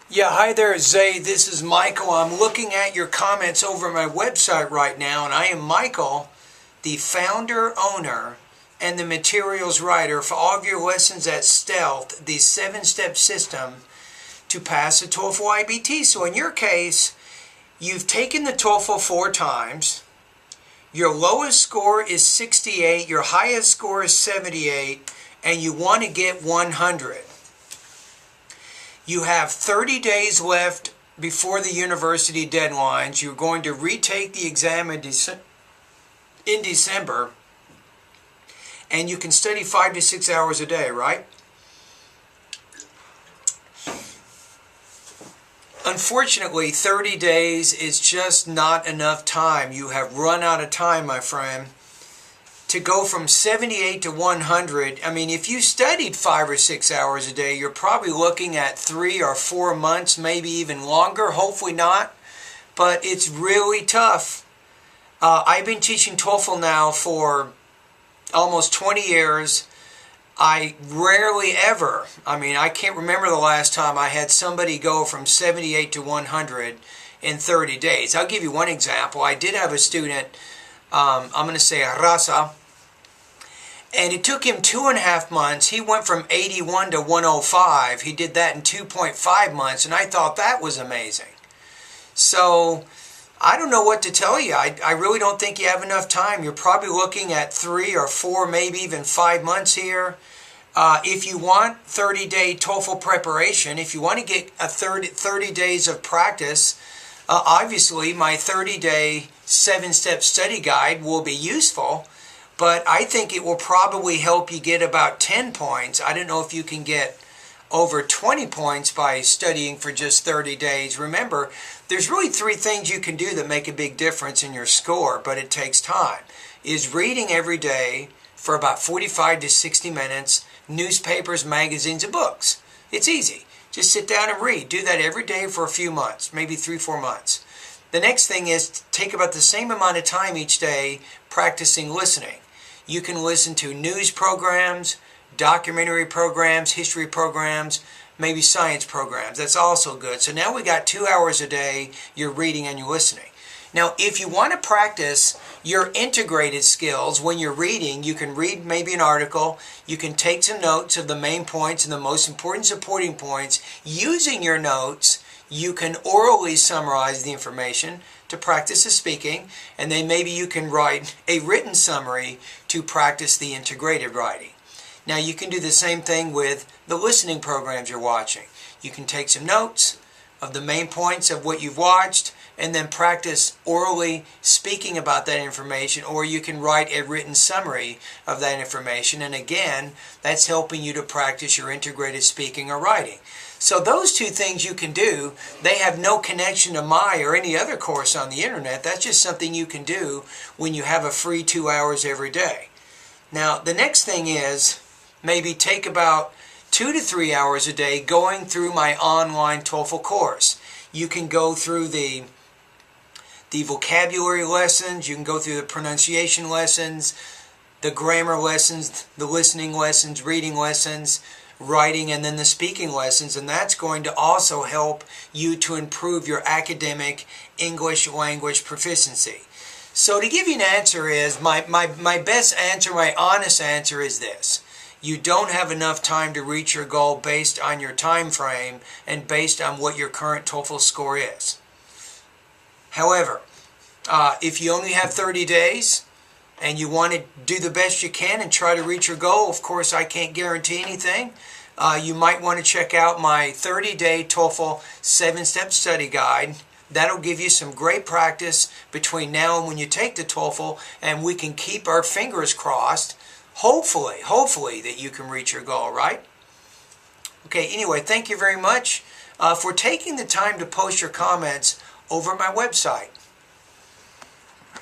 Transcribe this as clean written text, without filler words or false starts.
Yeah, hi there, Zay. This is Michael. I'm looking at your comments over my website right now, and I am Michael, the founder, owner, and the materials writer for all of your lessons at Stealth, the 7-step system to pass the TOEFL IBT. So in your case, you've taken the TOEFL 4 times. Your lowest score is 68, your highest score is 78, and you want to get 100. You have 30 days left before the university deadlines. You're going to retake the exam in December, and you can study 5 to 6 hours a day, right? Unfortunately, 30 days is just not enough time. You have run out of time, my friend. To go from 78 to 100, I mean, if you studied 5 or 6 hours a day, you're probably looking at 3 or 4 months, maybe even longer, hopefully not. But it's really tough. I've been teaching TOEFL now for almost 20 years. I rarely ever, I can't remember the last time I had somebody go from 78 to 100 in 30 days. I'll give you one example. I did have a student, I'm going to say Rasa, and it took him 2.5 months. He went from 81 to 105. He did that in 2.5 months, and I thought that was amazing. So I don't know what to tell you. I really don't think you have enough time. You're probably looking at 3 or 4, maybe even 5 months here. If you want 30-day TOEFL preparation, if you want to get a 30 days of practice, obviously my 30-day 7-step study guide will be useful, but I think it will probably help you get about 10 points. I don't know if you can get over 20 points by studying for just 30 days. Remember, there's really 3 things you can do that make a big difference in your score, but it takes time. Is reading every day for about 45 to 60 minutes, newspapers, magazines, and books. It's easy. Just sit down and read. Do that every day for a few months, maybe 3-4 months. The next thing is take about the same amount of time each day practicing listening. You can listen to news programs, documentary programs, history programs, maybe science programs. That's also good. So now we got 2 hours a day you're reading and you're listening. Now, if you want to practice your integrated skills when you're reading, you can read maybe an article, you can take some notes of the main points and the most important supporting points. Using your notes, you can orally summarize the information to practice the speaking, and then maybe you can write a written summary to practice the integrated writing. Now, you can do the same thing with the listening programs you're watching. You can take some notes of the main points of what you've watched and then practice orally speaking about that information, or you can write a written summary of that information, and again, that's helping you to practice your integrated speaking or writing. So those 2 things you can do. They have no connection to my or any other course on the internet. That's just something you can do when you have a free 2 hours every day. Now, the next thing is maybe take about 2 to 3 hours a day going through my online TOEFL course. You can go through the vocabulary lessons, you can go through the pronunciation lessons, the grammar lessons, the listening lessons, reading lessons, writing, and then the speaking lessons, and that's going to also help you to improve your academic English language proficiency. So to give you an answer is, my best answer, my honest answer is this. You don't have enough time to reach your goal based on your time frame and based on what your current TOEFL score is. However, if you only have 30 days and you want to do the best you can and try to reach your goal, of course I can't guarantee anything. You might want to check out my 30-day TOEFL 7-step study guide. That'll give you some great practice between now and when you take the TOEFL, and we can keep our fingers crossed, hopefully that you can reach your goal, right? Okay, anyway, thank you very much for taking the time to post your comments over my website.